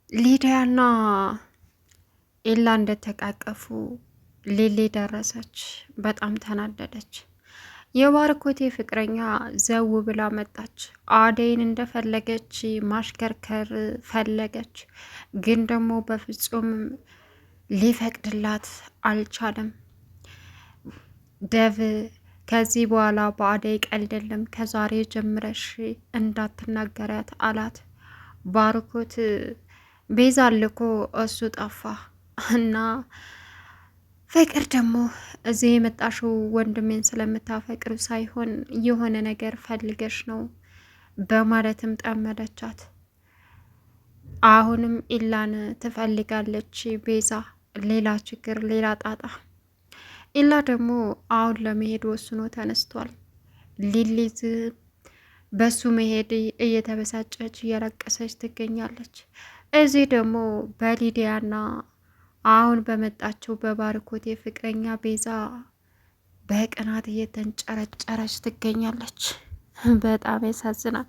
ሊዲያና ኤላ እንደተቃቀፉ ሊሊ ደረሰች። በጣም ተናደደች። የባርኮቴ ፍቅረኛ ዘው ብላ መጣች። አደይን እንደፈለገች ማሽከርከር ፈለገች፣ ግን ደግሞ በፍጹም ሊፈቅድላት አልቻለም። ደቭ ከዚህ በኋላ በአደይ ቀልድ የለም፣ ከዛሬ ጀምረሽ እንዳትናገሪያት አላት። ባርኮት ቤዛ ልኮ እሱ ጠፋ እና ፍቅር ደግሞ እዚህ የመጣሽው ወንድሜን ስለምታፈቅሩ ሳይሆን የሆነ ነገር ፈልገሽ ነው በማለትም ጠመደቻት። አሁንም ኢላን ትፈልጋለች ቤዛ። ሌላ ችግር፣ ሌላ ጣጣ። ኢላ ደግሞ አሁን ለመሄድ ወስኖ ተነስቷል። ሊሊዝ በሱ መሄድ እየተበሳጨች እያለቀሰች ትገኛለች። እዚህ ደግሞ በሊዲያና አሁን በመጣችው በባርኮቴ ፍቅረኛ ቤዛ በቅናት እየተንጨረጨረች ትገኛለች። በጣም ያሳዝናል።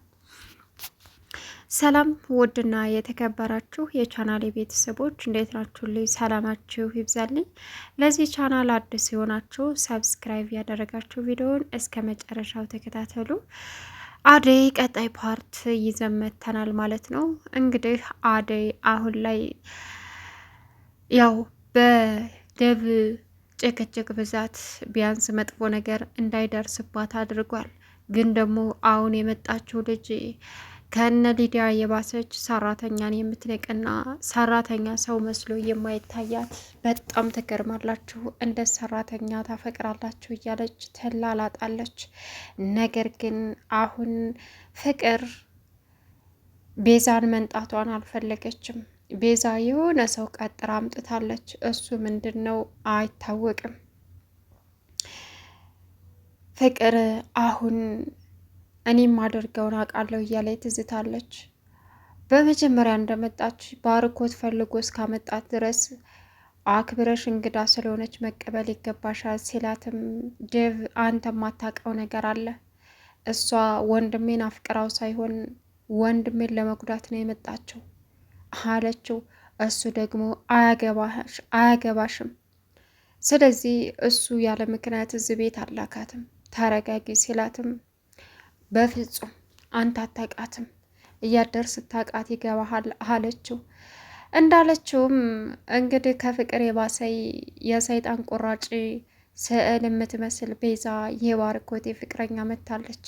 ሰላም ውድና የተከበራችሁ የቻናሌ ቤተሰቦች እንዴት ናችሁ? ልይ ሰላማችሁ ይብዛልኝ። ለዚህ ቻናል አዲስ የሆናችሁ ሰብስክራይብ ያደረጋችሁ ቪዲዮውን እስከ መጨረሻው ተከታተሉ። አደይ ቀጣይ ፓርት ይዘመተናል ማለት ነው። እንግዲህ አደይ አሁን ላይ ያው በደብ ጭቅጭቅ ብዛት ቢያንስ መጥፎ ነገር እንዳይደርስባት አድርጓል። ግን ደግሞ አሁን የመጣችው ልጅ ከነ ሊዲያ የባሰች ሰራተኛን የምትንቅና ሰራተኛ ሰው መስሎ የማይታያት በጣም ትገርማላችሁ። እንደ ሰራተኛ ታፈቅራላችሁ እያለች ትላላጣለች። ነገር ግን አሁን ፍቅር ቤዛን መንጣቷን አልፈለገችም። ቤዛ የሆነ ሰው ቀጥራ አምጥታለች። እሱ ምንድን ነው አይታወቅም። ፍቅር አሁን እኔም አድርገውን አውቃለሁ እያለ ትዝታለች። በመጀመሪያ እንደመጣች ባርኮት ፈልጎ እስካመጣት ድረስ አክብረሽ እንግዳ ስለሆነች መቀበል ይገባሻል ሲላትም ዴቭ አንተ ማታውቀው ነገር አለ። እሷ ወንድሜን አፍቅራው ሳይሆን ወንድሜን ለመጉዳት ነው የመጣችው አለችው። እሱ ደግሞ አያገባሽም፣ ስለዚህ እሱ ያለ ምክንያት እዚህ ቤት አላካትም፣ ተረጋጊ ሲላትም በፍጹም አንተ አታውቃትም፣ እያደር ስታውቃት ይገባሃል አለችው። እንዳለችውም እንግዲህ ከፍቅር የባሰይ የሰይጣን ቁራጭ ስዕል የምትመስል ቤዛ የባርኮቴ ፍቅረኛ መታለች።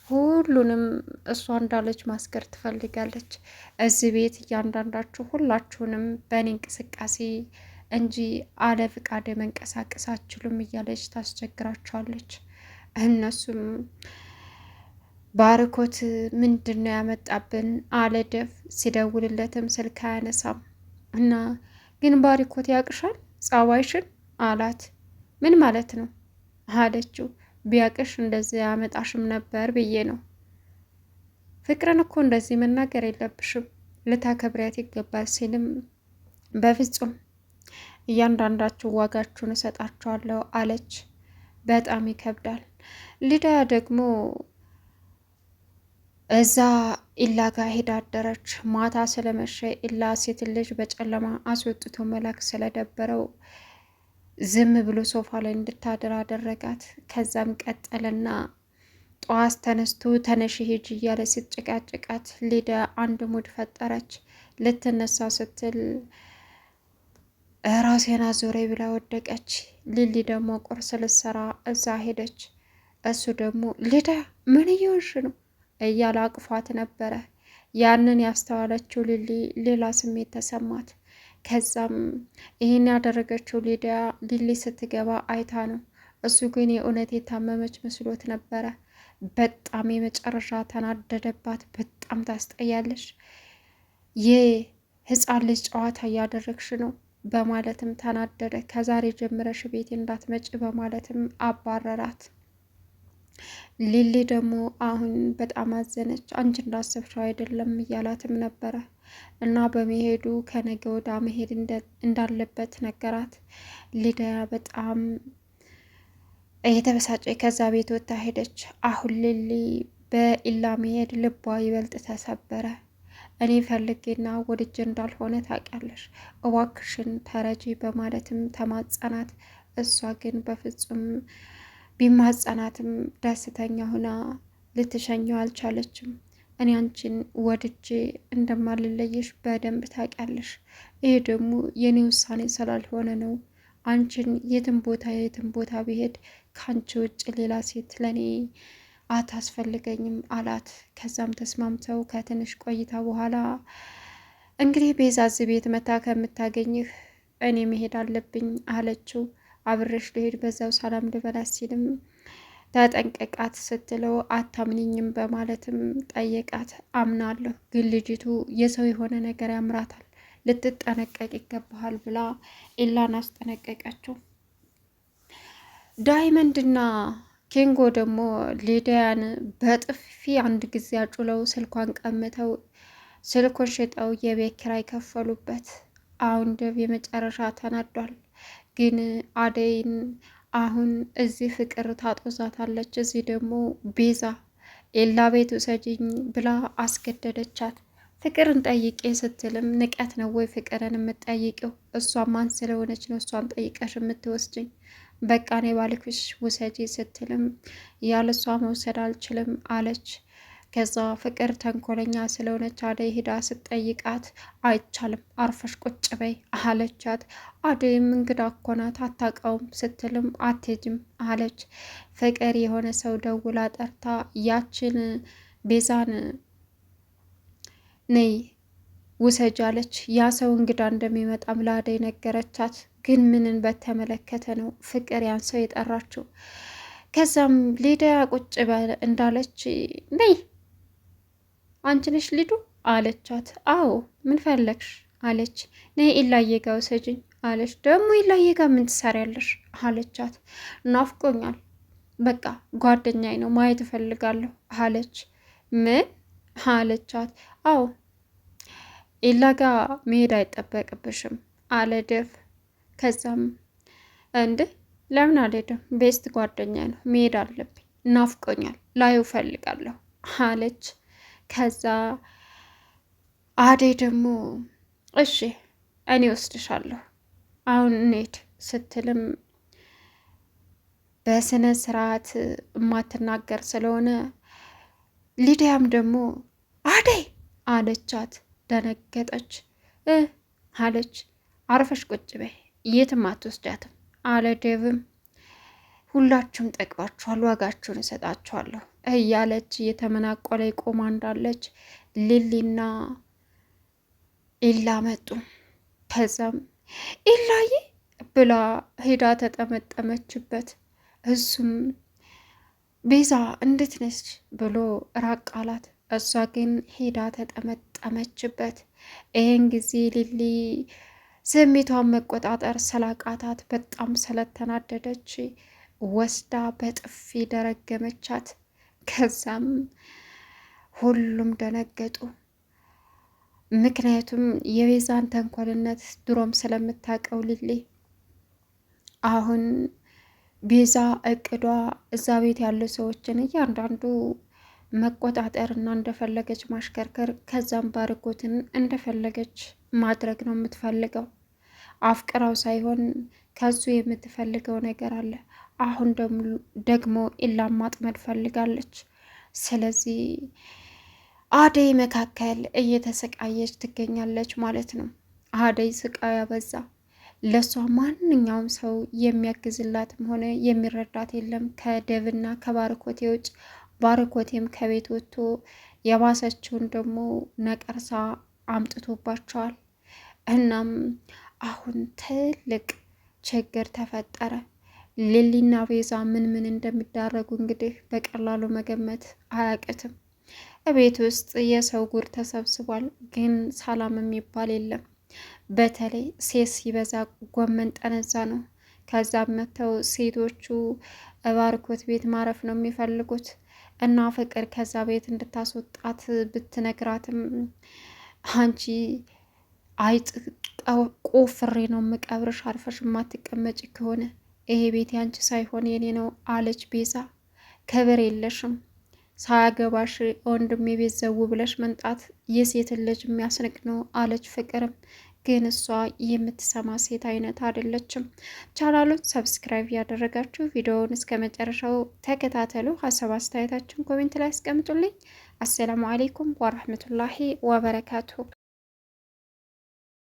ሁሉንም እሷ እንዳለች ማስገር ትፈልጋለች። እዚህ ቤት እያንዳንዳችሁ ሁላችሁንም በእኔ እንቅስቃሴ እንጂ አለ ፍቃድ መንቀሳቀስ አትችሉም እያለች ታስቸግራቸዋለች። እነሱም ባርኮት ምንድን ነው ያመጣብን አለ ደፍ። ሲደውልለትም ስልክ አያነሳም እና ግን ባርኮት ያቅሻል ጸባይሽን አላት። ምን ማለት ነው አለችው። ቢያቅሽ እንደዚህ ያመጣሽም ነበር ብዬ ነው። ፍቅርን እኮ እንደዚህ መናገር የለብሽም ልታከብሪያት ይገባል ሲልም በፍጹም እያንዳንዳችሁ ዋጋችሁን እሰጣችኋለሁ አለች። በጣም ይከብዳል። ሊዳ ደግሞ እዛ ኢላ ጋር ሄዳ አደረች። ማታ ስለመሸ ኢላ ሴት ልጅ በጨለማ አስወጥቶ መላክ ስለደበረው ዝም ብሎ ሶፋ ላይ እንድታድር አደረጋት። ከዛም ቀጠለና ጠዋት ተነስቶ ተነሽ ሂጅ እያለ ስትጨቃጨቃት ሊዳ አንድ ሙድ ፈጠረች። ልትነሳ ስትል ራሴን አዞሬ ብላ ወደቀች። ሊሊ ደግሞ ቁርስ ልትሰራ እዛ ሄደች። እሱ ደግሞ ሊዳ ምን እየሆንሽ ነው እያለ አቅፏት ነበረ። ያንን ያስተዋለችው ሊሊ ሌላ ስሜት ተሰማት። ከዛም ይህን ያደረገችው ሊሊ ስትገባ አይታ ነው። እሱ ግን የእውነት የታመመች መስሎት ነበረ። በጣም የመጨረሻ ተናደደባት። በጣም ታስጠያለሽ፣ የህፃን ልጅ ጨዋታ እያደረግሽ ነው በማለትም ተናደደ። ከዛሬ ጀምረሽ ቤት እንዳትመጭ በማለትም አባረራት። ሊሊ ደግሞ አሁን በጣም አዘነች። አንቺ እንዳሰብሽው አይደለም እያላትም ነበረ እና በመሄዱ ከነገ ወዳ መሄድ እንዳለበት ነገራት። ሊዲያ በጣም እየተበሳጨ ከዛ ቤት ወጥታ ሄደች። አሁን ሊሊ በኢላ መሄድ ልቧ ይበልጥ ተሰበረ። እኔ ፈልጌና ወድጄ እንዳልሆነ ታውቂያለሽ፣ እባክሽን ተረጂ በማለትም ተማጸናት። እሷ ግን በፍጹም ቢማጸናትም ደስተኛ ሆና ልትሸኘው አልቻለችም። እኔ አንቺን ወድጄ እንደማልለየሽ በደንብ ታውቂያለሽ። ይህ ደግሞ የኔ ውሳኔ ስላልሆነ ነው። አንቺን የትም ቦታ ብሄድ ከአንቺ ውጭ ሌላ ሴት ለእኔ አታስፈልገኝም አላት። ከዛም ተስማምተው ከትንሽ ቆይታ በኋላ እንግዲህ ቤዛ እዚህ ቤት መታ ከምታገኝህ እኔ መሄድ አለብኝ አለችው። አብረሽ ልሄድ በዛው ሰላም ልበላት ሲልም ተጠንቀቃት ስትለው አታምኒኝም በማለትም ጠየቃት። አምናለሁ፣ ግን ልጅቱ የሰው የሆነ ነገር ያምራታል፣ ልትጠነቀቅ ይገባሃል ብላ ኢላን አስጠነቀቀችው። ዳይመንድና ኬንጎ ደግሞ ሊዲያን በጥፊ አንድ ጊዜ አጩለው ስልኳን ቀምተው ስልኩን ሽጠው የቤት ኪራይ ከፈሉበት። አሁን ደብ የመጨረሻ ተናዷል። ግን አደይን አሁን እዚህ ፍቅር ታጦዛታለች፣ እዚህ ደግሞ ቤዛ ኤላ ቤት ውሰጂኝ ብላ አስገደደቻት። ፍቅርን ጠይቄ ስትልም ንቀት ነው ወይ ፍቅርን የምትጠይቂው? እሷ ማን ስለሆነች ነው እሷን ጠይቀሽ የምትወስጅኝ? በቃ እኔ ባልኩሽ ውሰጂ ስትልም ያለሷ መውሰድ አልችልም አለች። ከዛ ፍቅር ተንኮለኛ ስለሆነች አደይ ሂዳ ስትጠይቃት አይቻልም አርፈሽ ቁጭ በይ አለቻት። አደይም እንግዳ እኮ ናት አታውቀውም ስትልም አትሄጂም አለች። ፍቅር የሆነ ሰው ደውላ ጠርታ ያችን ቤዛን ነይ ውሰጅ አለች። ያ ሰው እንግዳ እንደሚመጣም ለአደይ ነገረቻት። ግን ምንን በተመለከተ ነው ፍቅር ያን ሰው የጠራችው? ከዛም ሊዲያ ቁጭ እንዳለች ነይ አንቺ ነሽ ሊዱ አለቻት። አዎ ምን ፈለግሽ አለች። ነይ ኢላዬ ጋ ውሰጅኝ አለች። ደግሞ ኢላዬ ጋ ምን ትሰሪያለሽ አለቻት። ናፍቆኛል፣ በቃ ጓደኛዬ ነው ማየት እፈልጋለሁ አለች። ምን አለቻት። አዎ ኢላ ጋ መሄድ አይጠበቅብሽም አለ ደፍ። ከዛም እንዴ ለምን አልሄድም? ቤስት ጓደኛ ነው መሄድ አለብኝ፣ ናፍቆኛል፣ ላዩ እፈልጋለሁ አለች። ከዛ አደይ ደግሞ እሺ እኔ ወስድሻለሁ አሁን እንሂድ ስትልም በስነ ስርዓት የማትናገር ስለሆነ ሊዲያም ደግሞ አደይ አለቻት። ደነገጠች። አለች። አርፈሽ ቁጭ በይ የትም አትወስዳትም አለ ዴቭም። ሁላችሁም ጠግባችኋል፣ ዋጋችሁን እሰጣችኋለሁ እያለች እየተመናቆለ ቆማ እንዳለች ሊሊና ኢላ መጡ። ከዛም ኢላዬ ብላ ሄዳ ተጠመጠመችበት። እሱም ቤዛ እንዴት ነች ብሎ ራቅ አላት። እሷ ግን ሄዳ ተጠመጠመችበት። ይህን ጊዜ ሊሊ ስሜቷን መቆጣጠር ስላቃታት በጣም ስለተናደደች ወስዳ በጥፊ ደረገመቻት። ከዛም ሁሉም ደነገጡ። ምክንያቱም የቤዛን ተንኮልነት ድሮም ስለምታውቀው ሊሊ አሁን ቤዛ እቅዷ እዛ ቤት ያሉ ሰዎችን እያንዳንዱ መቆጣጠር እና እንደፈለገች ማሽከርከር፣ ከዛም ባርኮትን እንደፈለገች ማድረግ ነው የምትፈልገው። አፍቅራው ሳይሆን ከሱ የምትፈልገው ነገር አለ። አሁን ደግሞ ኢላም ማጥመድ ፈልጋለች። ስለዚህ አደይ መካከል እየተሰቃየች ትገኛለች ማለት ነው። አደይ ስቃያ በዛ። ለሷ ማንኛውም ሰው የሚያግዝላትም ሆነ የሚረዳት የለም ከደብና ከባርኮቴ ውጭ። ባርኮቴም ከቤት ወጥቶ የባሰችውን ደግሞ ነቀርሳ አምጥቶባቸዋል። እናም አሁን ትልቅ ችግር ተፈጠረ። ሊሊና ቤዛ ምን እንደሚዳረጉ እንግዲህ በቀላሉ መገመት አያቅትም። ቤት ውስጥ የሰው ጉር ተሰብስቧል፣ ግን ሰላም የሚባል የለም። በተለይ ሴት ሲበዛ ጎመን ጠነዛ ነው። ከዛም መጥተው ሴቶቹ ባርኮት ቤት ማረፍ ነው የሚፈልጉት እና ፍቅር ከዛ ቤት እንድታስወጣት ብትነግራትም አንቺ አይጥ ቆፍሬ ነው የምቀብርሽ አርፈሽ የማትቀመጭ ከሆነ ይሄ ቤት ያንቺ ሳይሆን የኔ ነው አለች ቤዛ። ክብር የለሽም ሳያገባሽ ወንድሜ ቤት ዘው ብለሽ መንጣት የሴትን ልጅ የሚያስንቅ ነው አለች ፍቅርም። ግን እሷ የምትሰማ ሴት አይነት አይደለችም። ቻናሉን ሰብስክራይብ ያደረጋችሁ ቪዲዮውን እስከ መጨረሻው ተከታተሉ። ሀሳብ አስተያየታችሁን ኮሜንት ላይ አስቀምጡልኝ። አሰላሙ አሌይኩም ወረህመቱላሂ ወበረካቱሁ።